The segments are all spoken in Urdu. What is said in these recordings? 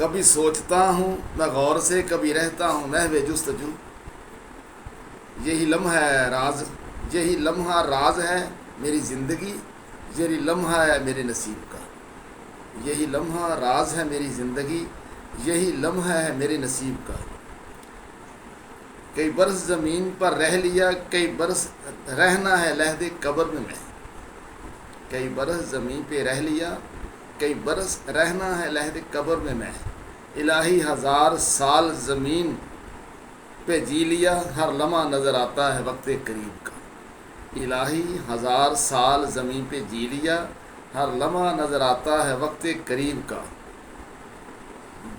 کبھی سوچتا ہوں میں غور سے، کبھی رہتا ہوں محو جستجو۔ یہی لمحہ ہے راز، یہی لمحہ راز ہے میری زندگی، یہی لمحہ ہے میرے نصیب کا۔ یہی لمحہ راز ہے میری زندگی، یہی لمحہ ہے میرے نصیب کا۔ کئی برس زمین پر رہ لیا، کئی برس رہنا ہے لحد قبر میں۔ کئی برس زمین پہ رہ لیا، کئی برس رہنا ہے لحد قبر میں۔ الہی 1000 سال زمین پہ جی لیا، ہر لمحہ نظر آتا ہے وقت قریب کا۔ الہی 1000 سال زمین پہ جی لیا، ہر لمحہ نظر آتا ہے وقت قریب کا۔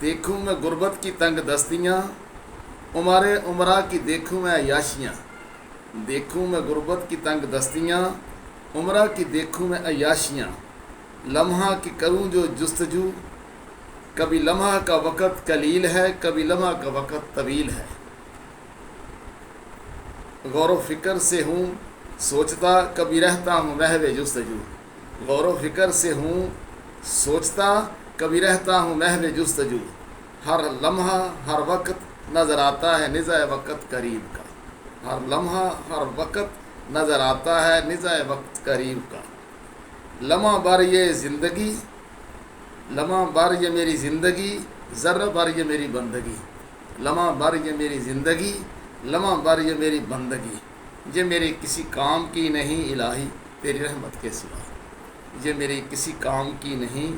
دیکھوں میں غربت کی تنگ دستیاں، عمرہ کی دیکھوں میں عیاشیاں۔ دیکھوں میں غربت کی تنگ دستیاں، عمرہ کی دیکھوں میں عیاشیاں۔ لمحہ کی کروں جو جستجو، کبھی لمحہ کا وقت قلیل ہے، کبھی لمحہ کا وقت طویل ہے۔ غور و فکر سے ہوں سوچتا، کبھی رہتا ہوں محو جستجو۔ غور و فکر سے ہوں سوچتا، کبھی رہتا ہوں محو جستجو۔ ہر لمحہ ہر وقت نظر آتا ہے نزاع وقت قریب کا۔ ہر لمحہ ہر وقت نظر آتا ہے نزاع وقت قریب کا۔ لمحہ بھر یہ زندگی، لمحہ بھر یہ میری زندگی، ذرہ بھر یہ میری بندگی۔ لمحہ بھر یہ میری زندگی، لمحہ بھر یہ میری بندگی۔ یہ میرے کسی کام کی نہیں الہی تیری رحمت کے سوا۔ یہ میری کسی کام کی نہیں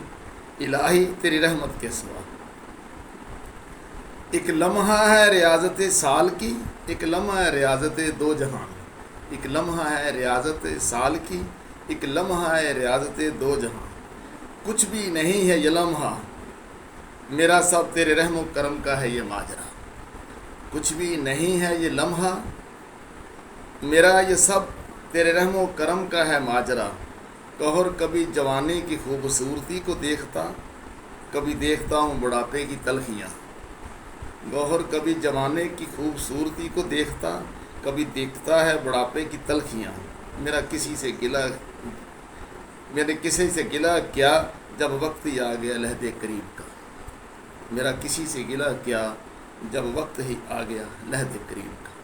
الہی تیری رحمت کے سوا۔ ایک لمحہ ہے ریاضت سال کی، ایک لمحہ ہے ریاضت دو جہان۔ ایک لمحہ ہے ریاضت سال کی، ایک لمحہ ہے ریاضت دو جہاں۔ کچھ بھی نہیں ہے یہ لمحہ، میرا سب تیرے رحم و کرم کا ہے یہ ماجرا۔ کچھ بھی نہیں ہے یہ لمحہ، میرا یہ سب تیرے رحم و کرم کا ہے ماجرا۔ گوہر کبھی جوانی کی خوبصورتی کو دیکھتا، کبھی دیکھتا ہوں بڑھاپے کی تلخیاں۔ گوہر کبھی جوانی کی خوبصورتی کو دیکھتا، کبھی دیکھتا ہے بڑھاپے کی تلخیاں۔ میرا کسی سے گلہ، میں نے کسی سے گلہ کیا جب وقت ہی آ گیا لحد قریب کا۔ میرا کسی سے گلہ کیا جب وقت ہی آ گیا لحد قریب کا۔